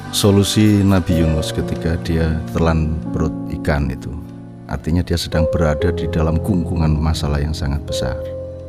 Solusi Nabi Yunus ketika dia telan perut ikan itu, artinya dia sedang berada di dalam gungkungan masalah yang sangat besar.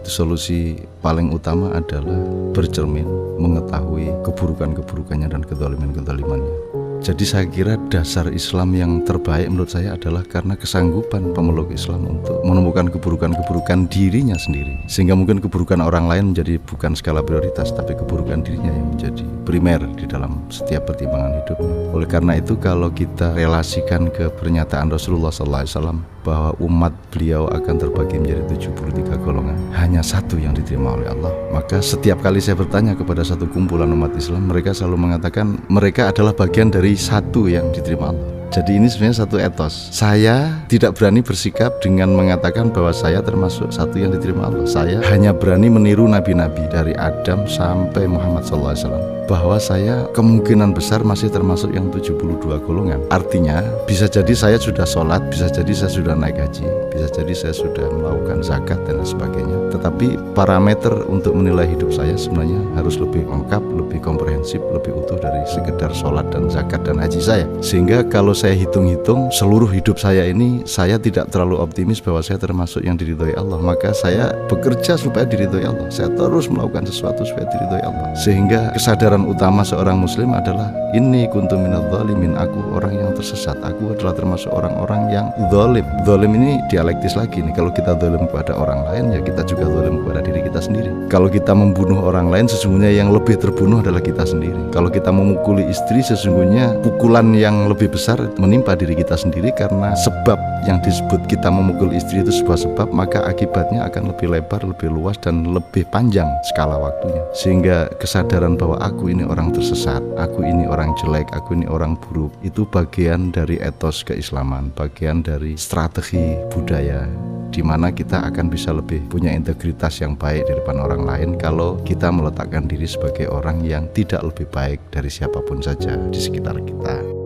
Solusi paling utama adalah bercermin, mengetahui keburukan-keburukannya dan kezaliman-kezalimannya. Jadi saya kira dasar Islam yang terbaik menurut saya adalah karena kesanggupan pemeluk Islam untuk menemukan keburukan-keburukan dirinya sendiri. Sehingga mungkin keburukan orang lain menjadi bukan skala prioritas, tapi keburukan dirinya yang menjadi primer di dalam setiap pertimbangan hidupnya. Oleh karena itu kalau kita relasikan ke pernyataan Rasulullah SAW bahwa umat beliau akan terbagi menjadi 73 golongan, hanya satu yang diterima oleh Allah, maka setiap kali saya bertanya kepada satu kumpulan umat Islam, mereka selalu mengatakan mereka adalah bagian dari satu yang diterima Allah. Jadi ini sebenarnya satu etos. Saya tidak berani bersikap dengan mengatakan bahwa saya termasuk satu yang diterima Allah. Saya hanya berani meniru nabi-nabi dari Adam sampai Muhammad SAW, bahwa saya kemungkinan besar masih termasuk yang 72 golongan. Artinya bisa jadi saya sudah sholat, bisa jadi saya sudah naik haji, bisa jadi saya sudah melakukan zakat dan sebagainya. Tetapi parameter untuk menilai hidup saya sebenarnya harus lebih lengkap, lebih komprehensif, lebih utuh dari sekedar sholat dan zakat dan haji saya. Sehingga kalau saya hitung-hitung seluruh hidup saya ini, saya tidak terlalu optimis bahwa saya termasuk yang diridhoi Allah. Maka saya bekerja supaya diridhoi Allah. Saya terus melakukan sesuatu supaya diridhoi Allah. Sehingga kesadaran utama seorang muslim adalah inni kuntu minadz dzalimin, aku orang yang tersesat, aku adalah termasuk orang-orang yang zalim. Zalim ini dialektis lagi nih. Kalau kita zalim kepada orang lain, ya kita juga zalim kepada diri kita sendiri. Kalau kita membunuh orang lain, sesungguhnya yang lebih terbunuh adalah kita sendiri. Kalau kita memukuli istri, sesungguhnya pukulan yang lebih besar menimpa diri kita sendiri, karena sebab yang disebut kita memukul istri itu sebuah sebab, maka akibatnya akan lebih lebar, lebih luas, dan lebih panjang skala waktunya. Sehingga kesadaran bahwa aku ini orang tersesat, aku ini orang jelek, aku ini orang buruk, itu bagian dari etos keislaman, bagian dari strategi budaya, di mana kita akan bisa lebih punya integritas yang baik di depan orang lain kalau kita meletakkan diri sebagai orang yang tidak lebih baik dari siapapun saja di sekitar kita.